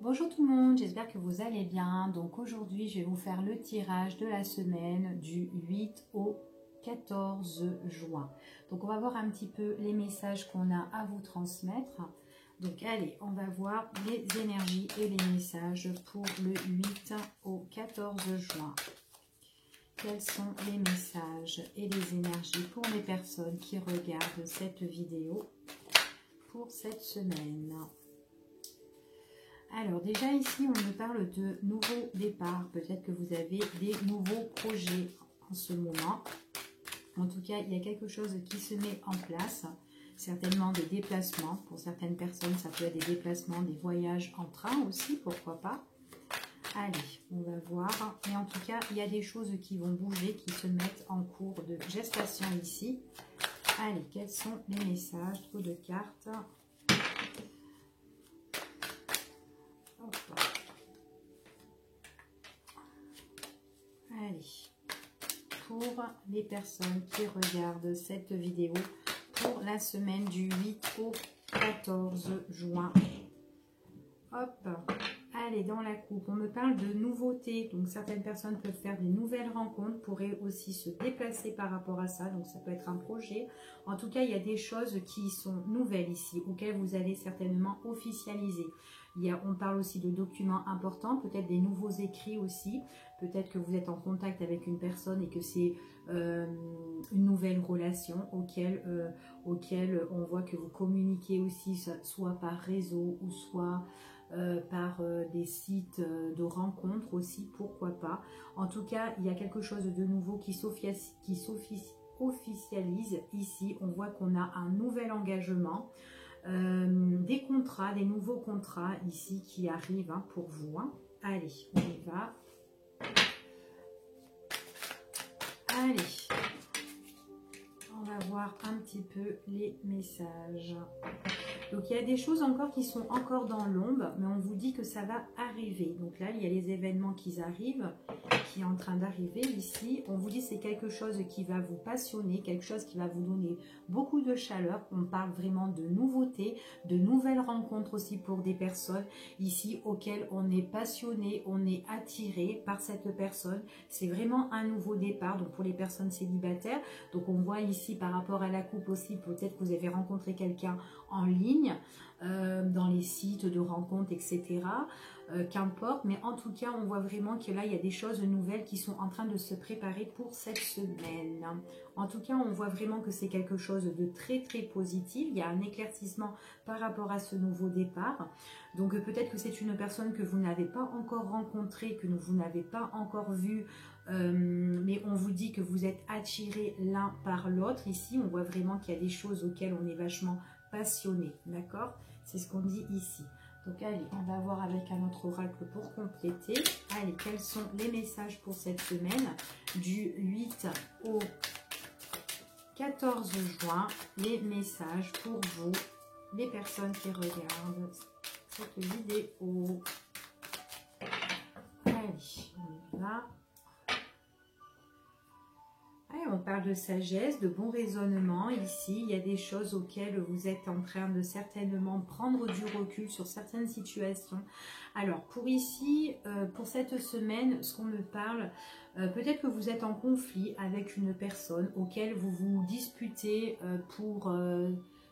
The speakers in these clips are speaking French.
Bonjour tout le monde, j'espère que vous allez bien. Donc aujourd'hui, je vais vous faire le tirage de la semaine du 8 au 14 juin. Donc on va voir un petit peu les messages qu'on a à vous transmettre. Donc allez, on va voir les énergies et les messages pour le 8 au 14 juin. Quels sont les messages et les énergies pour les personnes qui regardent cette vidéo pour cette semaine? Alors déjà ici, on me parle de nouveaux départs. Peut-être que vous avez des nouveaux projets en ce moment. En tout cas, il y a quelque chose qui se met en place. Certainement des déplacements. Pour certaines personnes, ça peut être des déplacements, des voyages en train aussi, pourquoi pas. Allez, on va voir. Mais en tout cas, il y a des choses qui vont bouger, qui se mettent en cours de gestation ici. Allez, quels sont les messages? Trop de cartes. Allez, pour les personnes qui regardent cette vidéo pour la semaine du 8 au 14 juin. Hop, allez, dans la coupe, on me parle de nouveautés. Donc, certaines personnes peuvent faire des nouvelles rencontres, pourraient aussi se déplacer par rapport à ça. Donc, ça peut être un projet. En tout cas, il y a des choses qui sont nouvelles ici, auxquelles vous allez certainement officialiser. On parle aussi de documents importants, peut-être des nouveaux écrits aussi. Peut-être que vous êtes en contact avec une personne et que c'est une nouvelle relation auquel on voit que vous communiquez aussi, soit par réseau ou soit par des sites de rencontres aussi, pourquoi pas. En tout cas, il y a quelque chose de nouveau qui s'officialise ici. On voit qu'on a un nouvel engagement. Des contrats, des nouveaux contrats ici qui arrivent pour vous. Allez, on y va. Allez, on va voir un petit peu les messages. Donc, il y a des choses encore qui sont encore dans l'ombre, mais on vous dit que ça va arriver. Donc là, il y a les événements qui arrivent, qui est en train d'arriver ici. On vous dit que c'est quelque chose qui va vous passionner, quelque chose qui va vous donner beaucoup de chaleur. On parle vraiment de nouveautés, de nouvelles rencontres aussi pour des personnes ici auxquelles on est passionné, on est attiré par cette personne. C'est vraiment un nouveau départ. Donc, pour les personnes célibataires, donc on voit ici par rapport à la coupe aussi, peut-être que vous avez rencontré quelqu'un en ligne, dans les sites de rencontres, etc. Qu'importe, mais en tout cas, on voit vraiment que là, il y a des choses nouvelles qui sont en train de se préparer pour cette semaine. En tout cas, on voit vraiment que c'est quelque chose de très, très positif. Il y a un éclaircissement par rapport à ce nouveau départ. Donc, peut-être que c'est une personne que vous n'avez pas encore rencontrée, que vous n'avez pas encore vue, mais on vous dit que vous êtes attirés l'un par l'autre. Ici, on voit vraiment qu'il y a des choses auxquelles on est vachement passionné, d'accord? C'est ce qu'on dit ici. Donc, allez, on va voir avec un autre oracle pour compléter. Allez, quels sont les messages pour cette semaine du 8 au 14 juin? Les messages pour vous, les personnes qui regardent cette vidéo. Allez, on y va. On parle de sagesse, de bon raisonnement. Ici, il y a des choses auxquelles vous êtes en train de certainement prendre du recul sur certaines situations. Alors, pour ici, pour cette semaine, ce qu'on me parle, peut-être que vous êtes en conflit avec une personne auquel vous vous disputez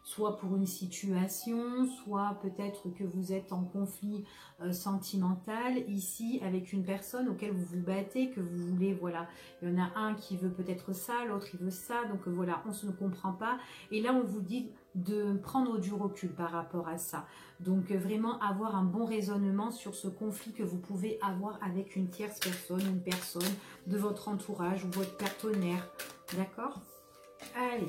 soit pour une situation, soit peut-être que vous êtes en conflit sentimental ici avec une personne auquel vous vous battez, que vous voulez, voilà, il y en a un qui veut peut-être ça, l'autre il veut ça, donc voilà, on ne comprend pas. Et là, on vous dit de prendre du recul par rapport à ça. Donc vraiment avoir un bon raisonnement sur ce conflit que vous pouvez avoir avec une tierce personne, une personne de votre entourage ou votre partenaire, d'accord? Allez.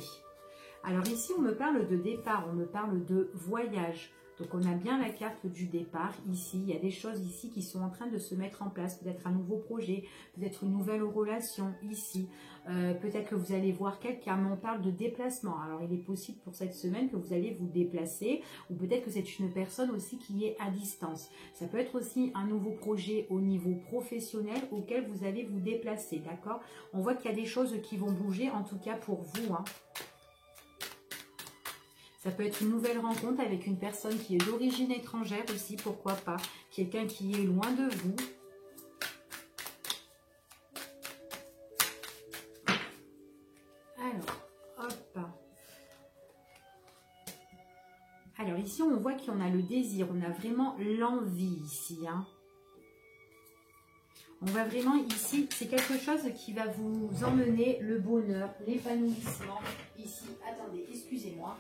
Alors ici, on me parle de départ, on me parle de voyage. Donc, on a bien la carte du départ ici. Il y a des choses ici qui sont en train de se mettre en place. Peut-être un nouveau projet, peut-être une nouvelle relation ici. Peut-être que vous allez voir quelqu'un, mais on parle de déplacement. Alors, il est possible pour cette semaine que vous allez vous déplacer ou peut-être que c'est une personne aussi qui est à distance. Ça peut être aussi un nouveau projet au niveau professionnel auquel vous allez vous déplacer, d'accord? On voit qu'il y a des choses qui vont bouger, en tout cas pour vous, hein. Ça peut être une nouvelle rencontre avec une personne qui est d'origine étrangère aussi, pourquoi pas. Quelqu'un qui est loin de vous. Alors, hop. Alors ici, on voit qu'on a le désir, on a vraiment l'envie ici, hein. On va vraiment ici, c'est quelque chose qui va vous emmener le bonheur, l'épanouissement. Ici, attendez, excusez-moi.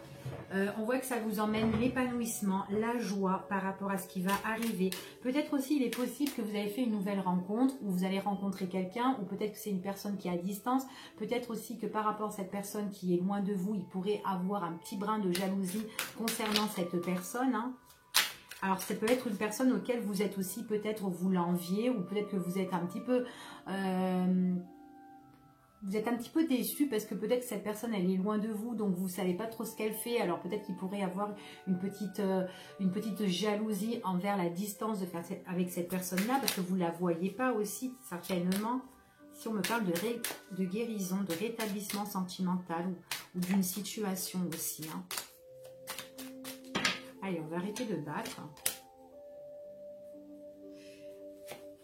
On voit que ça vous emmène l'épanouissement, la joie par rapport à ce qui va arriver. Peut-être aussi, il est possible que vous avez fait une nouvelle rencontre, ou vous allez rencontrer quelqu'un, ou peut-être que c'est une personne qui est à distance. Peut-être aussi que par rapport à cette personne qui est loin de vous, il pourrait avoir un petit brin de jalousie concernant cette personne, hein. Alors, ça peut être une personne auquel vous êtes aussi, peut-être vous l'enviez, ou peut-être que vous êtes un petit peu... déçu parce que peut-être que cette personne, elle est loin de vous, donc vous ne savez pas trop ce qu'elle fait. Alors, peut-être qu'il pourrait avoir une petite jalousie envers la distance de faire avec cette personne-là, parce que vous ne la voyez pas aussi, certainement. Si on me parle de guérison, de rétablissement sentimental, ou d'une situation aussi, hein. Allez, on va arrêter de battre.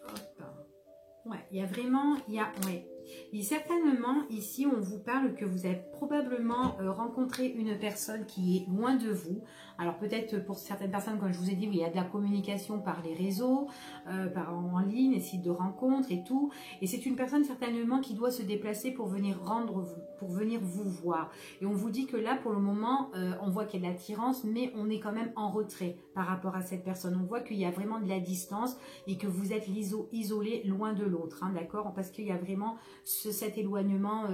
Hop. Ouais, il y a vraiment... ouais. Et certainement, ici, on vous parle que vous avez probablement rencontré une personne qui est loin de vous. Alors, peut-être pour certaines personnes, comme je vous ai dit, oui, il y a de la communication par les réseaux, en ligne, des sites de rencontres et tout. Et c'est une personne certainement qui doit se déplacer pour venir vous voir. Et on vous dit que là, pour le moment, on voit qu'il y a de l'attirance, mais on est quand même en retrait par rapport à cette personne. On voit qu'il y a vraiment de la distance et que vous êtes isolé loin de l'autre, hein, d'accord? Parce qu'il y a vraiment cet éloignement,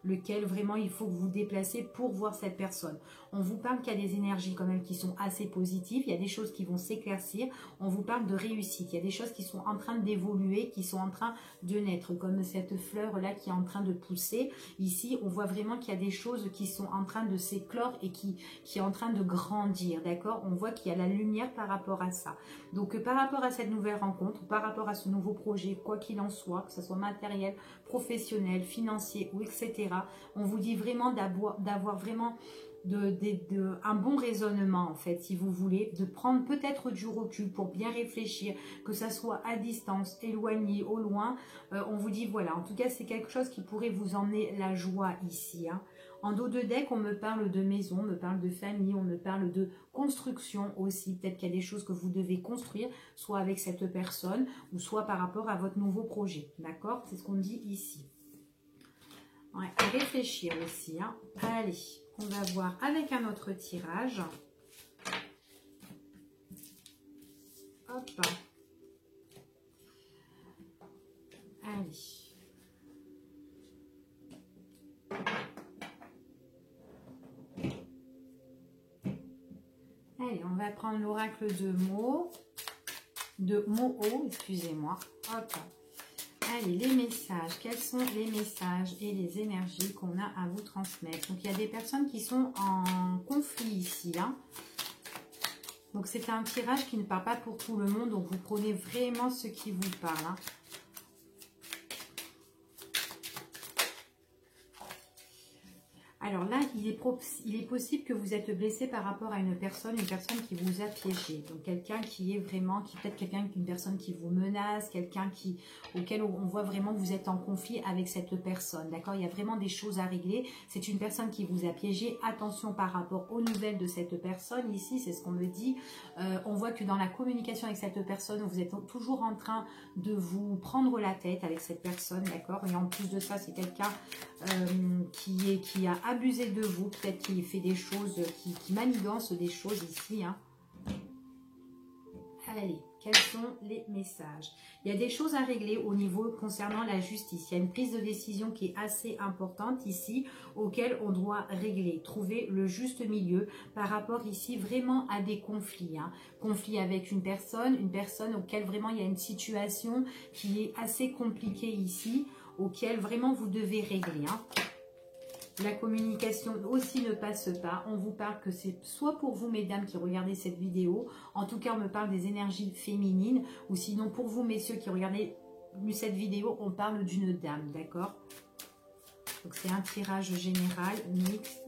lequel vraiment il faut que vous vous déplacez pour voir cette personne. On vous parle qu'il y a des énergies quand même qui sont assez positives, il y a des choses qui vont s'éclaircir, on vous parle de réussite, il y a des choses qui sont en train d'évoluer, qui sont en train de naître, comme cette fleur là qui est en train de pousser. Ici, on voit vraiment qu'il y a des choses qui sont en train de s'éclore et qui est en train de grandir, d'accord? On voit qu'il y a la lumière par rapport à ça. Donc, par rapport à cette nouvelle rencontre, par rapport à ce nouveau projet, quoi qu'il en soit, que ce soit matériel, professionnel, financier ou etc., on vous dit vraiment d'avoir vraiment un bon raisonnement en fait, si vous voulez, de prendre peut-être du recul pour bien réfléchir, que ça soit à distance, éloigné, au loin. On vous dit voilà, en tout cas c'est quelque chose qui pourrait vous emmener la joie ici, hein. En dos de deck, on me parle de maison, on me parle de famille, on me parle de construction aussi. Peut-être qu'il y a des choses que vous devez construire, soit avec cette personne, ou soit par rapport à votre nouveau projet. D'accord? C'est ce qu'on dit ici. Ouais, à réfléchir aussi, hein. Allez, on va voir avec un autre tirage. Hop. Allez. Allez, on va prendre l'oracle de Mo, excusez-moi. Hop. Allez, les messages. Quels sont les messages et les énergies qu'on a à vous transmettre? Donc, il y a des personnes qui sont en conflit ici, hein. Donc, c'est un tirage qui ne parle pas pour tout le monde. Donc, vous prenez vraiment ce qui vous parle, hein. Alors là, il est possible que vous êtes blessé par rapport à une personne qui vous a piégé. Donc quelqu'un qui est vraiment, peut-être une personne qui vous menace, quelqu'un auquel on voit vraiment que vous êtes en conflit avec cette personne. D'accord? Il y a vraiment des choses à régler. C'est une personne qui vous a piégé. Attention par rapport aux nouvelles de cette personne. Ici, c'est ce qu'on me dit. On voit que dans la communication avec cette personne, vous êtes toujours en train de vous prendre la tête avec cette personne. D'accord? Et en plus de ça, c'est quelqu'un qui a abusé de vous, peut-être qui fait des choses, qui manigance des choses ici, hein. Allez, quels sont les messages? Il y a des choses à régler au niveau concernant la justice. Il y a une prise de décision qui est assez importante ici, auquel on doit régler, trouver le juste milieu par rapport ici vraiment à des conflits, hein. Conflit avec une personne auquel vraiment il y a une situation qui est assez compliquée ici, auquel vraiment vous devez régler, hein. La communication aussi ne passe pas. On vous parle que c'est soit pour vous, mesdames, qui regardez cette vidéo. En tout cas, on me parle des énergies féminines. Ou sinon, pour vous, messieurs, qui regardez cette vidéo, on parle d'une dame, d'accord? Donc, c'est un tirage général, mixte.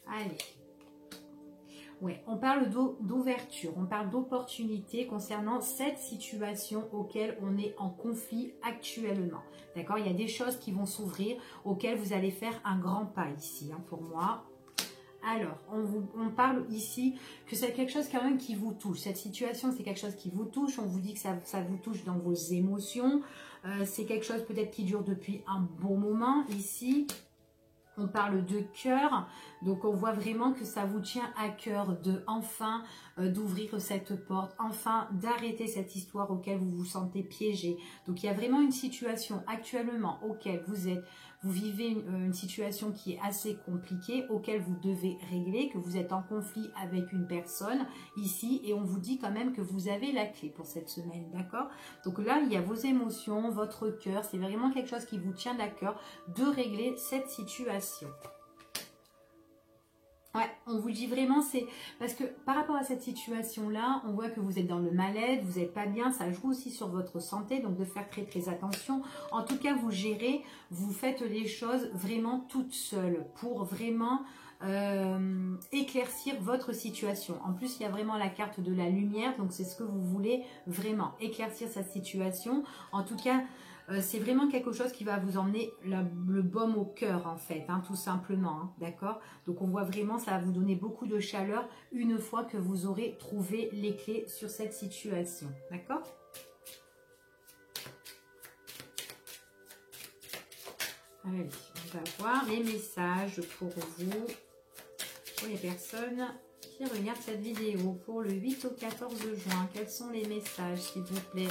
Allez. Ouais, on parle d'ouverture, on parle d'opportunité concernant cette situation auquel on est en conflit actuellement. D'accord? Il y a des choses qui vont s'ouvrir, auxquelles vous allez faire un grand pas ici, hein, pour moi. Alors, on parle ici que c'est quelque chose quand même qui vous touche. Cette situation, c'est quelque chose qui vous touche. On vous dit que ça vous touche dans vos émotions. C'est quelque chose peut-être qui dure depuis un bon moment ici. On parle de cœur, donc on voit vraiment que ça vous tient à cœur de enfin d'ouvrir cette porte, enfin d'arrêter cette histoire auquel vous vous sentez piégé. Donc il y a vraiment une situation actuellement auquel vous vivez une situation qui est assez compliquée, auquel vous devez régler, que vous êtes en conflit avec une personne ici, et on vous dit quand même que vous avez la clé pour cette semaine, d'accord? Donc là, il y a vos émotions, votre cœur, c'est vraiment quelque chose qui vous tient à cœur de régler cette situation. Ouais, on vous dit vraiment, c'est parce que par rapport à cette situation-là, on voit que vous êtes dans le mal-être, vous n'êtes pas bien, ça joue aussi sur votre santé, donc de faire très très attention. En tout cas, vous gérez, vous faites les choses vraiment toutes seules pour vraiment éclaircir votre situation. En plus, il y a vraiment la carte de la lumière, donc c'est ce que vous voulez vraiment, éclaircir sa situation. En tout cas, c'est vraiment quelque chose qui va vous emmener le baume au cœur en fait, hein, tout simplement, hein, d'accord? Donc on voit vraiment, ça va vous donner beaucoup de chaleur une fois que vous aurez trouvé les clés sur cette situation, d'accord? Allez, on va voir les messages pour vous, pour les personnes qui regardent cette vidéo, pour le 8 au 14 juin. Quels sont les messages, s'il vous plaît?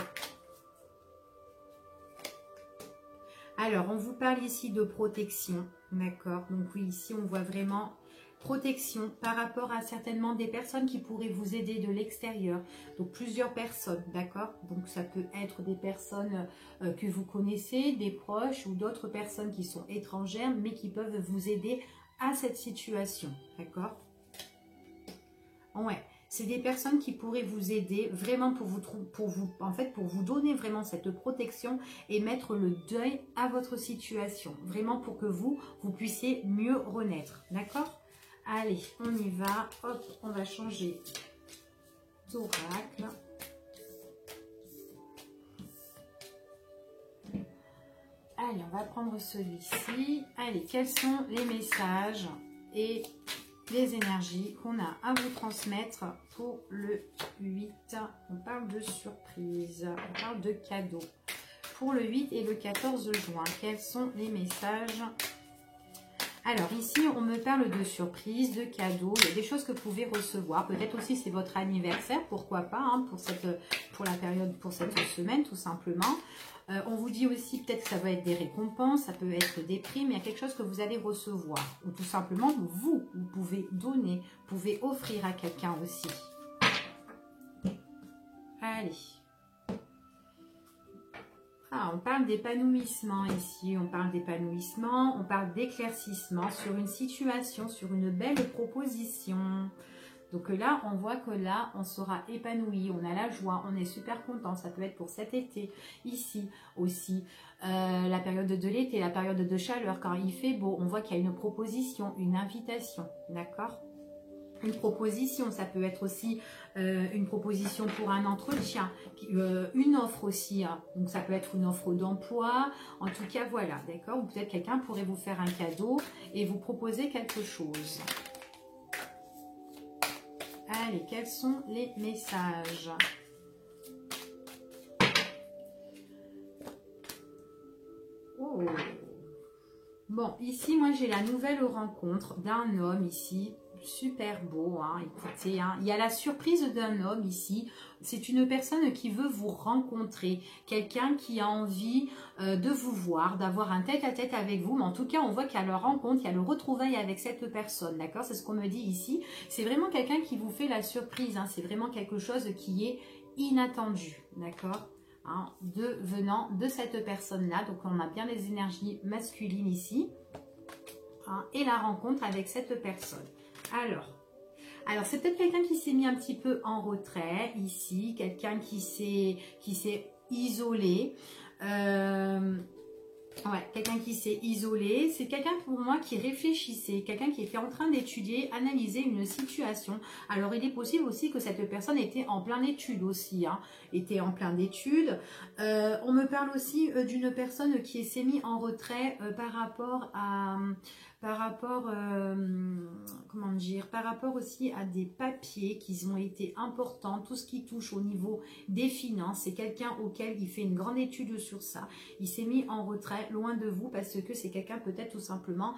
Alors, on vous parle ici de protection, d'accord? Donc oui, ici, on voit vraiment protection par rapport à certainement des personnes qui pourraient vous aider de l'extérieur. Donc, plusieurs personnes, d'accord? Donc, ça peut être des personnes que vous connaissez, des proches ou d'autres personnes qui sont étrangères, mais qui peuvent vous aider à cette situation, d'accord? Ouais. C'est des personnes qui pourraient vous aider vraiment pour vous donner vraiment cette protection et mettre le deuil à votre situation. Vraiment pour que vous puissiez mieux renaître. D'accord? Allez, on y va. Hop, on va changer d'oracle. Allez, on va prendre celui-ci. Allez, quels sont les messages et les énergies qu'on a à vous transmettre pour le 8. On parle de surprise, on parle de cadeaux. Pour le 8 et le 14 juin, quels sont les messages? Alors ici, on me parle de surprise, de cadeaux. Il y a des choses que vous pouvez recevoir. Peut-être aussi c'est votre anniversaire, pourquoi pas, hein, pour cette semaine tout simplement. On vous dit aussi peut-être que ça va être des récompenses, ça peut être des primes, il y a quelque chose que vous allez recevoir. Ou tout simplement, vous pouvez donner, vous pouvez offrir à quelqu'un aussi. Allez. Ah, on parle d'épanouissement ici, on parle d'épanouissement, on parle d'éclaircissement sur une situation, sur une belle proposition. Donc là, on voit que là, on sera épanoui, on a la joie, on est super content. Ça peut être pour cet été. Ici aussi, la période de l'été, la période de chaleur, quand il fait beau, on voit qu'il y a une proposition, une invitation, d'accord? Une proposition, ça peut être aussi une proposition pour un entretien, une offre aussi, hein. Donc ça peut être une offre d'emploi, en tout cas voilà, d'accord? Ou peut-être quelqu'un pourrait vous faire un cadeau et vous proposer quelque chose. Allez, quels sont les messages? Oh. Bon, ici, moi, j'ai la nouvelle rencontre d'un homme ici, super beau, hein, écoutez, hein, il y a la surprise d'un homme ici, c'est une personne qui veut vous rencontrer, quelqu'un qui a envie de vous voir, d'avoir un tête-à-tête avec vous, mais en tout cas, on voit qu'il y a la rencontre, il y a le retrouvail avec cette personne, d'accord? C'est ce qu'on me dit ici, c'est vraiment quelqu'un qui vous fait la surprise, hein, c'est vraiment quelque chose qui est inattendu, d'accord? Hein, venant de cette personne-là, donc on a bien les énergies masculines ici, hein, et la rencontre avec cette personne. Alors c'est peut-être quelqu'un qui s'est mis un petit peu en retrait ici, quelqu'un qui s'est isolé. Ouais, quelqu'un qui s'est isolé, c'est quelqu'un pour moi qui réfléchissait, quelqu'un qui était en train d'étudier, analyser une situation. Alors il est possible aussi que cette personne était en plein d'études aussi, hein, était en plein d'études. On me parle aussi d'une personne qui s'est mise en retrait comment dire, par rapport aussi à des papiers qui ont été importants, tout ce qui touche au niveau des finances. C'est quelqu'un auquel il fait une grande étude sur ça. Il s'est mis en retrait, loin de vous, parce que c'est quelqu'un peut-être tout simplement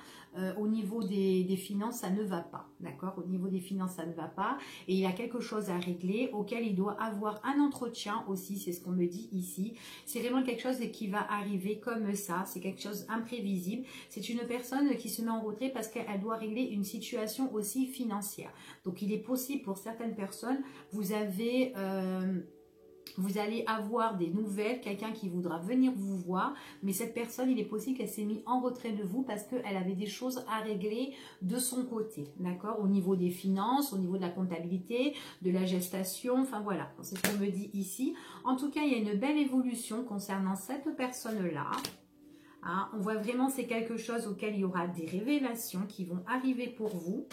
au niveau des finances, ça ne va pas, d'accord? Au niveau des finances, ça ne va pas, et il a quelque chose à régler auquel il doit avoir un entretien aussi, c'est ce qu'on me dit ici. C'est vraiment quelque chose qui va arriver comme ça, c'est quelque chose d'imprévisible. C'est une personne qui se met en retrait parce qu'elle doit régler une situation aussi financière. Donc il est possible pour certaines personnes, vous allez avoir des nouvelles, quelqu'un qui voudra venir vous voir, mais cette personne, il est possible qu'elle s'est mise en retrait de vous parce qu'elle avait des choses à régler de son côté, d'accord? Au niveau des finances, au niveau de la comptabilité, de la gestation, enfin voilà, c'est ce qu'on me dit ici. En tout cas, il y a une belle évolution concernant cette personne-là. Hein, on voit vraiment c'est quelque chose auquel il y aura des révélations qui vont arriver pour vous.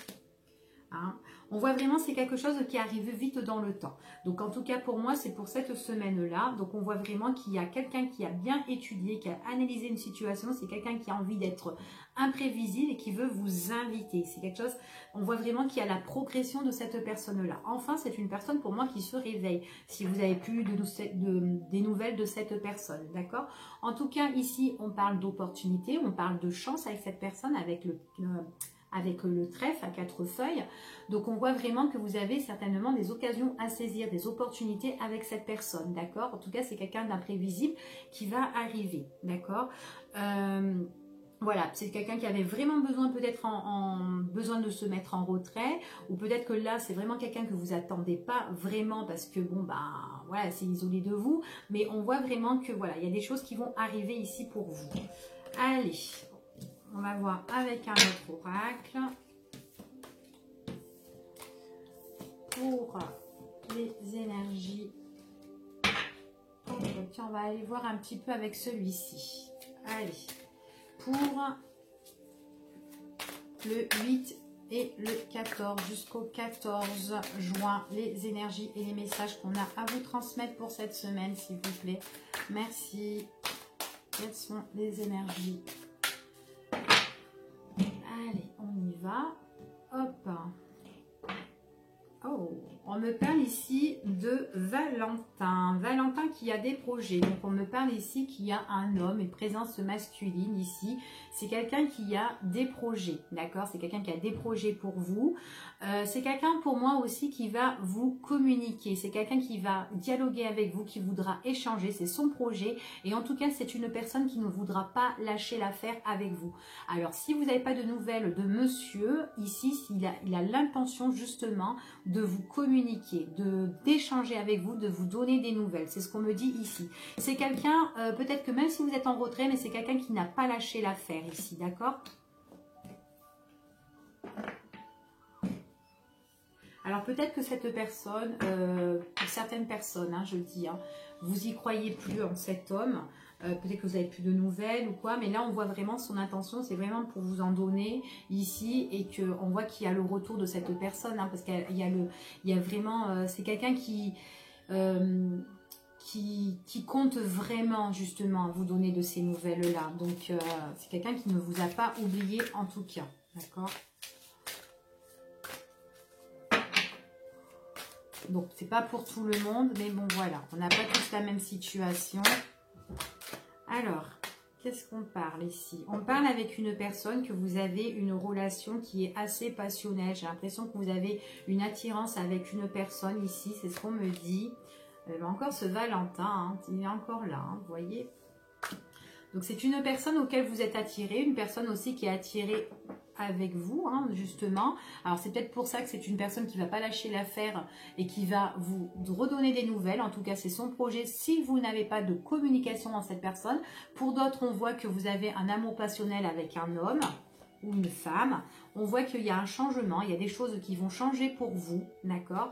Hein. On voit vraiment c'est quelque chose qui arrive vite dans le temps. Donc en tout cas pour moi c'est pour cette semaine-là. Donc on voit vraiment qu'il y a quelqu'un qui a bien étudié, qui a analysé une situation. C'est quelqu'un qui a envie d'être imprévisible et qui veut vous inviter. C'est quelque chose, on voit vraiment qu'il y a la progression de cette personne-là. Enfin c'est une personne pour moi qui se réveille. Si vous avez plus des nouvelles de cette personne, d'accord? En tout cas ici on parle d'opportunité, on parle de chance avec cette personne, avec le trèfle à 4 feuilles. Donc on voit vraiment que vous avez certainement des occasions à saisir, des opportunités avec cette personne, d'accord? En tout cas, c'est quelqu'un d'imprévisible qui va arriver, d'accord? Voilà, c'est quelqu'un qui avait vraiment besoin peut-être besoin de se mettre en retrait, ou peut-être que là, c'est vraiment quelqu'un que vous attendez pas vraiment parce que bon, bah voilà, c'est isolé de vous, mais on voit vraiment que voilà, il y a des choses qui vont arriver ici pour vous. Allez, on va voir avec un autre oracle. Pour les énergies. Tiens, on va aller voir un petit peu avec celui-ci. Allez. Pour le 8 et le 14 jusqu'au 14 juin, les énergies et les messages qu'on a à vous transmettre pour cette semaine, s'il vous plaît. Merci. Quelles sont les énergies? Allez, on y va. Hop. Oh, on me parle ici de Valentin. Valentin qui a des projets. Donc, on me parle ici qu'il y a un homme, une présence masculine ici. C'est quelqu'un qui a des projets, d'accord? C'est quelqu'un qui a des projets pour vous. C'est quelqu'un pour moi aussi qui va vous communiquer. C'est quelqu'un qui va dialoguer avec vous, qui voudra échanger. C'est son projet. Et en tout cas, c'est une personne qui ne voudra pas lâcher l'affaire avec vous. Alors, si vous n'avez pas de nouvelles de monsieur, ici, il a l'intention justement de vous communiquer, d'échanger avec vous, de vous donner des nouvelles. C'est ce qu'on me dit ici. C'est quelqu'un, peut-être que même si vous êtes en retrait, mais c'est quelqu'un qui n'a pas lâché l'affaire ici, d'accord? Alors peut-être que cette personne, pour certaines personnes, hein, je le dis, hein, vous y croyez plus en cet homme. Peut-être que vous n'avez plus de nouvelles ou quoi, mais là on voit vraiment son intention, c'est vraiment pour vous en donner ici, et qu'on voit qu'il y a le retour de cette personne, hein, parce qu'il y a vraiment, c'est quelqu'un qui compte vraiment justement à vous donner de ces nouvelles-là. Donc c'est quelqu'un qui ne vous a pas oublié en tout cas, d'accord? Donc c'est pas pour tout le monde, mais bon voilà, on n'a pas tous la même situation. Alors, qu'est-ce qu'on parle ici? On parle avec une personne que vous avez une relation qui est assez passionnelle. J'ai l'impression que vous avez une attirance avec une personne ici, c'est ce qu'on me dit. Encore ce Valentin, hein, il est encore là, hein, vous voyez. Donc c'est une personne auquel vous êtes attiré, une personne aussi qui est attirée avec vous, hein, justement. Alors c'est peut-être pour ça que c'est une personne qui ne va pas lâcher l'affaire et qui va vous redonner des nouvelles. En tout cas, c'est son projet si vous n'avez pas de communication dans cette personne. Pour d'autres, on voit que vous avez un amour passionnel avec un homme ou une femme. On voit qu'il y a un changement, il y a des choses qui vont changer pour vous, d'accord ?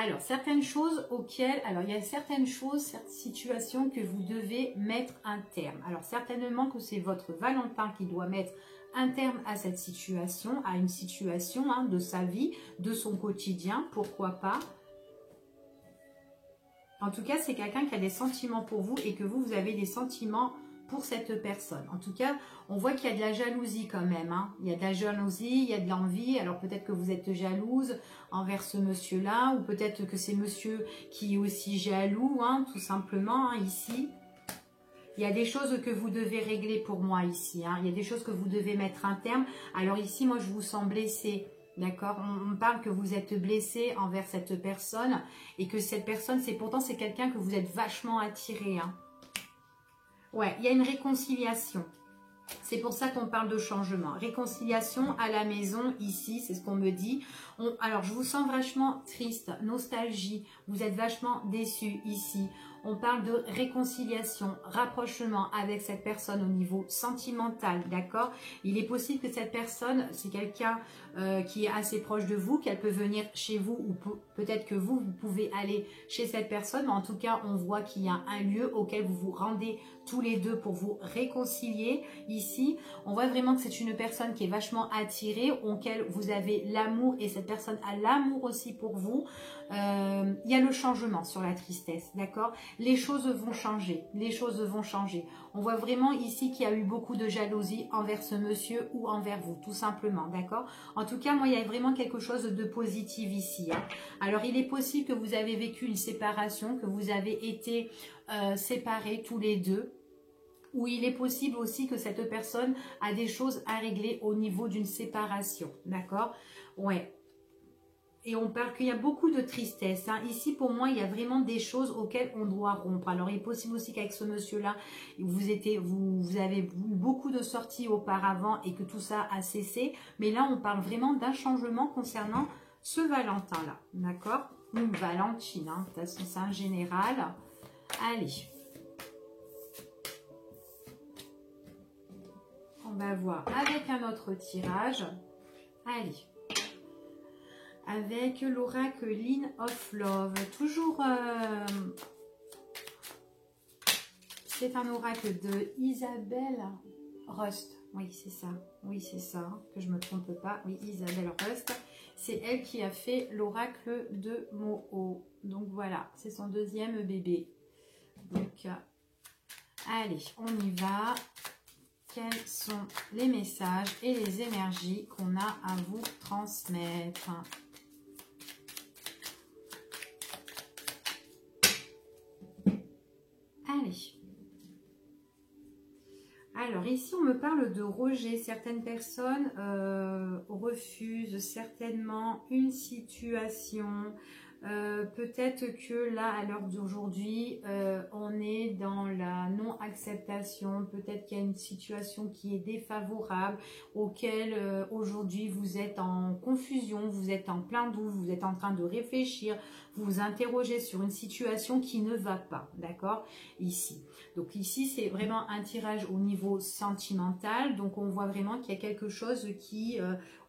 Alors, certaines choses auxquelles... Alors, il y a certaines choses, certaines situations que vous devez mettre un terme. Alors, certainement que c'est votre Valentin qui doit mettre un terme à cette situation, à une situation hein, de sa vie, de son quotidien, pourquoi pas. En tout cas, c'est quelqu'un qui a des sentiments pour vous et que vous avez des sentiments pour cette personne. En tout cas, on voit qu'il y a de la jalousie quand même. Hein. Il y a de la jalousie, il y a de l'envie. Alors peut-être que vous êtes jalouse envers ce monsieur-là ou peut-être que c'est monsieur qui est aussi jaloux, hein, tout simplement, hein, ici. Il y a des choses que vous devez régler pour moi ici. Hein. Il y a des choses que vous devez mettre un terme. Alors ici, moi, je vous sens blessée. D'accord, on parle que vous êtes blessé envers cette personne et que cette personne, pourtant c'est quelqu'un que vous êtes vachement attiré. Hein. Ouais, il y a une réconciliation. C'est pour ça qu'on parle de changement. Réconciliation à la maison, ici, c'est ce qu'on me dit. Alors, je vous sens vachement triste, nostalgie. Vous êtes vachement déçu ici. On parle de réconciliation, rapprochement avec cette personne au niveau sentimental, d'accord? Il est possible que cette personne, c'est quelqu'un qui est assez proche de vous, qu'elle peut venir chez vous ou peut-être que vous pouvez aller chez cette personne. Mais en tout cas, on voit qu'il y a un lieu auquel vous vous rendez tous les deux pour vous réconcilier. Ici, on voit vraiment que c'est une personne qui est vachement attirée, auquel vous avez l'amour et cette personne a l'amour aussi pour vous. Il y a le changement sur la tristesse, d'accord? Les choses vont changer, les choses vont changer. On voit vraiment ici qu'il y a eu beaucoup de jalousie envers ce monsieur ou envers vous, tout simplement, d'accord? En tout cas, moi, il y a vraiment quelque chose de positif ici. Hein. Alors, il est possible que vous avez vécu une séparation, que vous avez été séparés tous les deux. Ou il est possible aussi que cette personne a des choses à régler au niveau d'une séparation, d'accord? Ouais. Et on parle qu'il y a beaucoup de tristesse. Hein. Ici, pour moi, il y a vraiment des choses auxquelles on doit rompre. Alors, il est possible aussi qu'avec ce monsieur-là, vous avez eu beaucoup de sorties auparavant et que tout ça a cessé. Mais là, on parle vraiment d'un changement concernant ce Valentin-là, d'accord? Ou Valentine, hein. De toute façon, c'est un général. Allez. On va voir avec un autre tirage. Allez. Avec l'oracle Line of Love. Toujours, c'est un oracle de Isabelle Rust. Oui, c'est ça. Oui, c'est ça. Que je ne me trompe pas. Oui, Isabelle Rust. C'est elle qui a fait l'oracle de Moho. Donc voilà, c'est son deuxième bébé. Donc, allez, on y va. Quels sont les messages et les énergies qu'on a à vous transmettre? Allez. Alors ici, on me parle de rejet. Certaines personnes refusent certainement une situation. Peut-être que là, à l'heure d'aujourd'hui, on est dans la non-acceptation. Peut-être qu'il y a une situation qui est défavorable, auquel aujourd'hui vous êtes en confusion, vous êtes en plein doute, vous êtes en train de réfléchir, vous vous interrogez sur une situation qui ne va pas, d'accord? Ici. Donc ici, c'est vraiment un tirage au niveau sentimental. Donc on voit vraiment qu'il y a quelque chose qui...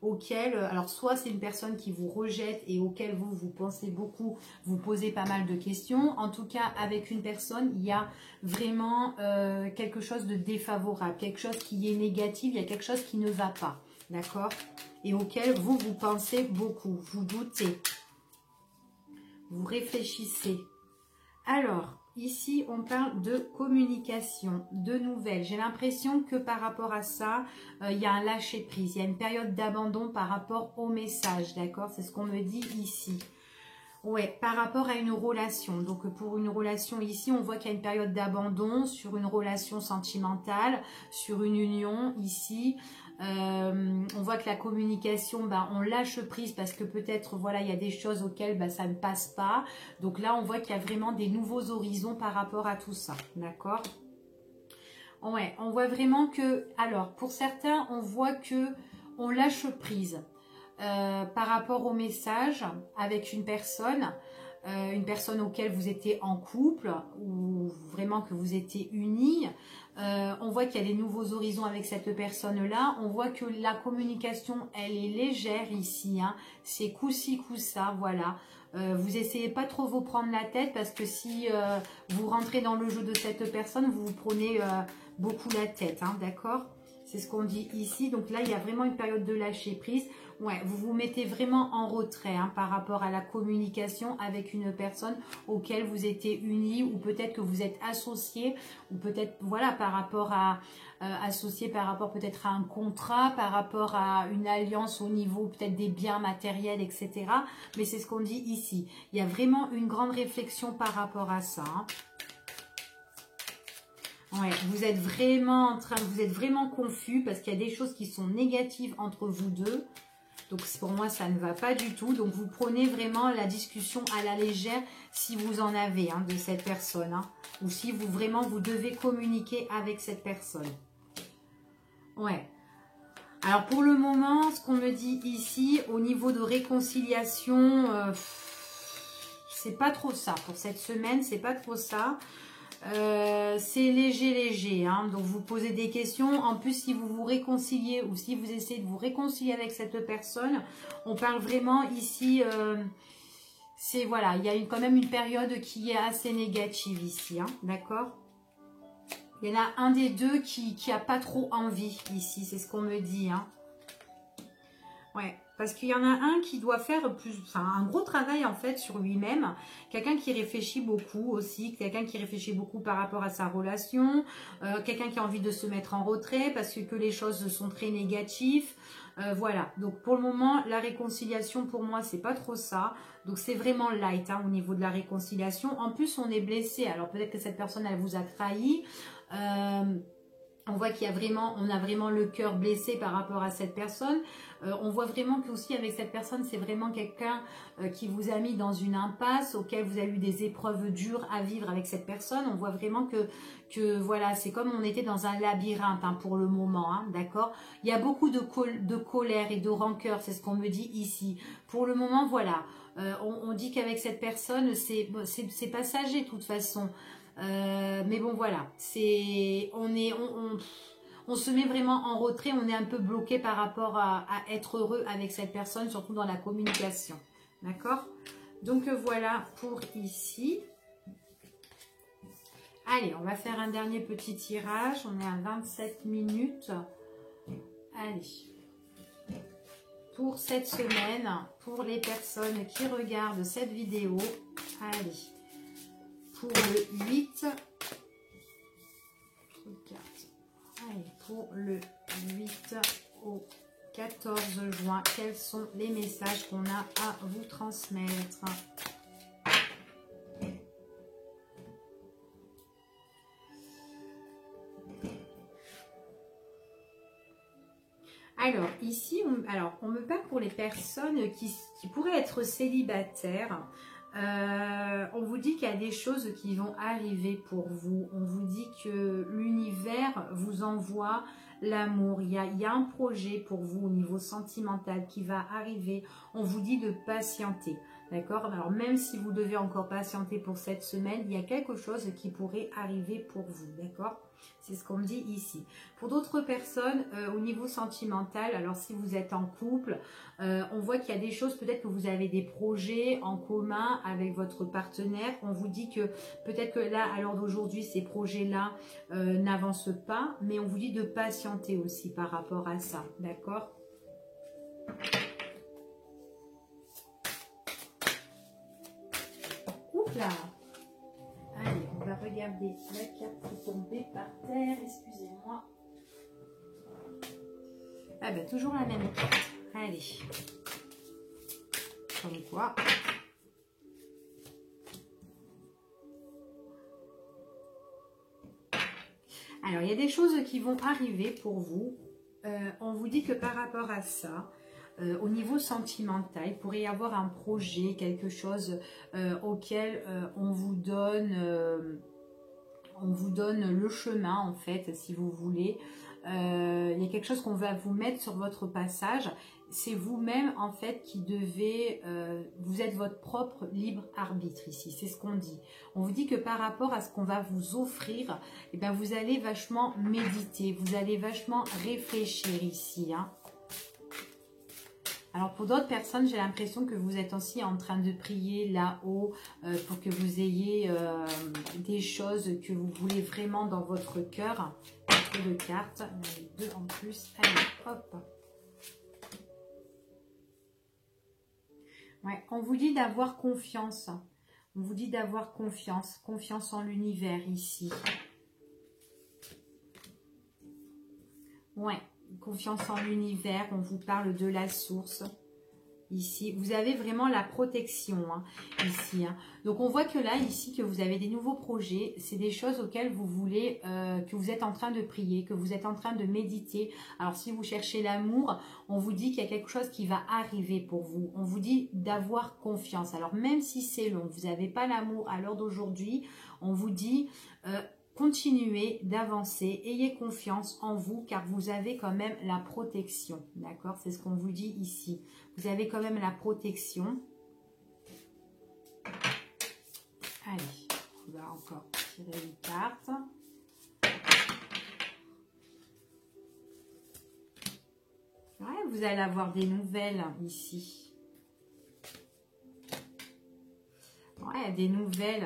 auquel, alors soit c'est une personne qui vous rejette et auquel vous pensez beaucoup, vous posez pas mal de questions. En tout cas, avec une personne, il y a vraiment quelque chose de défavorable, quelque chose qui est négatif, il y a quelque chose qui ne va pas, d'accord? Et auquel vous pensez beaucoup, vous doutez, vous réfléchissez. Alors, ici, on parle de communication, de nouvelles. J'ai l'impression que par rapport à ça, il y a un lâcher-prise. Il y a une période d'abandon par rapport au message, d'accord? C'est ce qu'on me dit ici. Ouais, par rapport à une relation. Donc, pour une relation ici, on voit qu'il y a une période d'abandon sur une relation sentimentale, sur une union ici. On voit que la communication, on lâche prise parce que peut-être, voilà, il y a des choses auxquelles ça ne passe pas. Donc là, on voit qu'il y a vraiment des nouveaux horizons par rapport à tout ça, d'accord? Ouais, on voit vraiment que, alors, pour certains, on voit que on lâche prise par rapport au message avec une personne. une personne auquel vous étiez en couple ou vraiment que vous étiez unis. On voit qu'il y a des nouveaux horizons avec cette personne-là. On voit que la communication, elle est légère ici. Hein. C'est coup-ci, coup-ça, voilà. Vous essayez pas trop vous prendre la tête parce que si vous rentrez dans le jeu de cette personne, vous vous prenez beaucoup la tête, hein, d'accord? C'est ce qu'on dit ici. Donc là, il y a vraiment une période de lâcher prise. Ouais, vous vous mettez vraiment en retrait hein, par rapport à la communication avec une personne auquel vous étiez unis ou peut-être que vous êtes associés ou peut-être, voilà, par rapport à associé par rapport peut-être à un contrat, par rapport à une alliance au niveau peut-être des biens matériels, etc. Mais c'est ce qu'on dit ici. Il y a vraiment une grande réflexion par rapport à ça. Hein. Ouais, vous êtes vraiment confus parce qu'il y a des choses qui sont négatives entre vous deux. Donc pour moi, ça ne va pas du tout. Donc vous prenez vraiment la discussion à la légère si vous en avez hein, de cette personne. Hein, ou si vous devez communiquer avec cette personne. Ouais. Alors pour le moment, ce qu'on me dit ici, au niveau de réconciliation, c'est pas trop ça. Pour cette semaine, c'est pas trop ça. C'est léger, hein. Donc vous posez des questions. En plus, si vous vous réconciliez ou si vous essayez de vous réconcilier avec cette personne, on parle vraiment ici, c'est voilà, il y a quand même une période qui est assez négative ici, hein, d'accord? Il y en a un des deux qui a pas trop envie ici, c'est ce qu'on me dit, hein. Ouais. Parce qu'il y en a un qui doit faire un gros travail en fait sur lui-même. Quelqu'un qui réfléchit beaucoup aussi. Quelqu'un qui réfléchit beaucoup par rapport à sa relation. Quelqu'un qui a envie de se mettre en retrait parce que les choses sont très négatives. Voilà. Donc pour le moment, la réconciliation pour moi, c'est pas trop ça. Donc c'est vraiment light hein, au niveau de la réconciliation. En plus, on est blessé. Alors peut-être que cette personne, elle vous a trahi. On voit qu'il y a vraiment, on a vraiment le cœur blessé par rapport à cette personne. On voit vraiment que aussi avec cette personne, c'est vraiment quelqu'un qui vous a mis dans une impasse, auquel vous avez eu des épreuves dures à vivre avec cette personne. On voit vraiment que voilà, c'est comme on était dans un labyrinthe hein, pour le moment, hein, d'accord? Il y a beaucoup de colère et de rancœur, c'est ce qu'on me dit ici. Pour le moment, voilà, on dit qu'avec cette personne, c'est passager de toute façon. Mais bon voilà, on se met vraiment en retrait, on est un peu bloqué par rapport à être heureux avec cette personne, surtout dans la communication. D'accord? Donc voilà pour ici. Allez, on va faire un dernier petit tirage. On est à 27 minutes. Allez. Pour cette semaine, pour les personnes qui regardent cette vidéo, allez. Pour le 8, allez, pour le 8 au 14 juin, quels sont les messages qu'on a à vous transmettre? Alors, ici, on me parle pour les personnes qui pourraient être célibataires. On vous dit qu'il y a des choses qui vont arriver pour vous. On vous dit que l'univers vous envoie l'amour. Il y a un projet pour vous au niveau sentimental qui va arriver. On vous dit de patienter. D'accord? Alors même si vous devez encore patienter pour cette semaine, il y a quelque chose qui pourrait arriver pour vous. D'accord? C'est ce qu'on me dit ici. Pour d'autres personnes, au niveau sentimental, alors si vous êtes en couple, on voit qu'il y a des choses, peut-être que vous avez des projets en commun avec votre partenaire. On vous dit que peut-être que là, à l'heure d'aujourd'hui, ces projets-là n'avancent pas, mais on vous dit de patienter aussi par rapport à ça. D'accord ? Oups là! Allez, on va regarder la carte qui est tombée par terre. Excusez-moi. Ah ben, toujours la même carte. Allez. Comme quoi. Alors, il y a des choses qui vont arriver pour vous. On vous dit que par rapport à ça, au niveau sentimental, il pourrait y avoir un projet, quelque chose auquel on vous donne le chemin, en fait, si vous voulez. Il y a quelque chose qu'on va vous mettre sur votre passage. c'est vous-même en fait qui devez, vous êtes votre propre libre arbitre ici, c'est ce qu'on dit. On vous dit que par rapport à ce qu'on va vous offrir, eh bien, vous allez vachement méditer, vous allez vachement réfléchir ici. Hein. Alors pour d'autres personnes, j'ai l'impression que vous êtes aussi en train de prier là-haut pour que vous ayez des choses que vous voulez vraiment dans votre cœur. Trop de cartes, il y en a 2 en plus. Allez, hop. Ouais, on vous dit d'avoir confiance. On vous dit d'avoir confiance. Confiance en l'univers ici. Ouais, confiance en l'univers. On vous parle de la source. Ici, vous avez vraiment la protection, hein, ici. Hein. Donc, on voit que là, ici, que vous avez des nouveaux projets. C'est des choses auxquelles vous voulez, que vous êtes en train de prier, que vous êtes en train de méditer. Alors, si vous cherchez l'amour, on vous dit qu'il y a quelque chose qui va arriver pour vous. On vous dit d'avoir confiance. Alors, même si c'est long, vous n'avez pas l'amour à l'heure d'aujourd'hui, on vous dit... continuez d'avancer, ayez confiance en vous car vous avez quand même la protection, d'accord? C'est ce qu'on vous dit ici. Vous avez quand même la protection. Allez, on va encore tirer une carte. Ouais, vous allez avoir des nouvelles ici. Ouais, des nouvelles.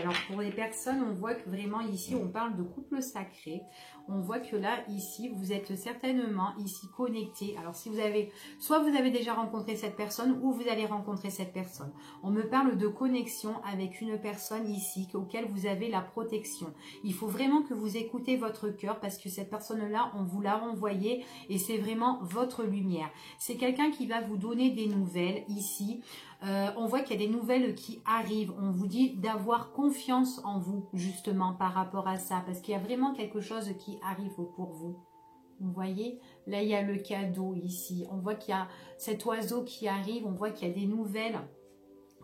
Alors, pour les personnes, on voit que vraiment ici, on parle de couple sacré. On voit que là, ici, vous êtes certainement ici connectés. Alors, si vous avez, soit vous avez déjà rencontré cette personne ou vous allez rencontrer cette personne. On me parle de connexion avec une personne ici auquel vous avez la protection. Il faut vraiment que vous écoutez votre cœur parce que cette personne-là, on vous l'a renvoyée et c'est vraiment votre lumière. C'est quelqu'un qui va vous donner des nouvelles ici. On voit qu'il y a des nouvelles qui arrivent. On vous dit d'avoir confiance en vous, justement, par rapport à ça. Parce qu'il y a vraiment quelque chose qui arrive pour vous. Vous voyez, là, il y a le cadeau ici. On voit qu'il y a cet oiseau qui arrive. On voit qu'il y a des nouvelles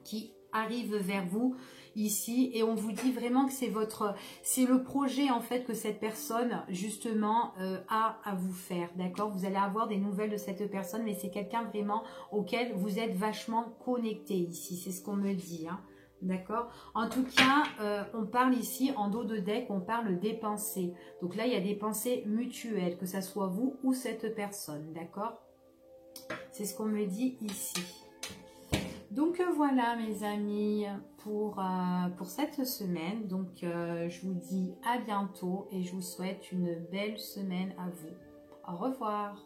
qui arrivent vers vous ici. Et on vous dit vraiment que c'est le projet, en fait, que cette personne, justement, a à vous faire. D'accord? Vous allez avoir des nouvelles de cette personne, mais c'est quelqu'un vraiment auquel vous êtes vachement connecté ici. C'est ce qu'on me dit, hein. D'accord? En tout cas, on parle ici, en dos de deck, on parle des pensées. Donc là, il y a des pensées mutuelles, que ça soit vous ou cette personne. D'accord? C'est ce qu'on me dit ici. Donc voilà mes amis pour cette semaine. Donc je vous dis à bientôt et je vous souhaite une belle semaine à vous. Au revoir.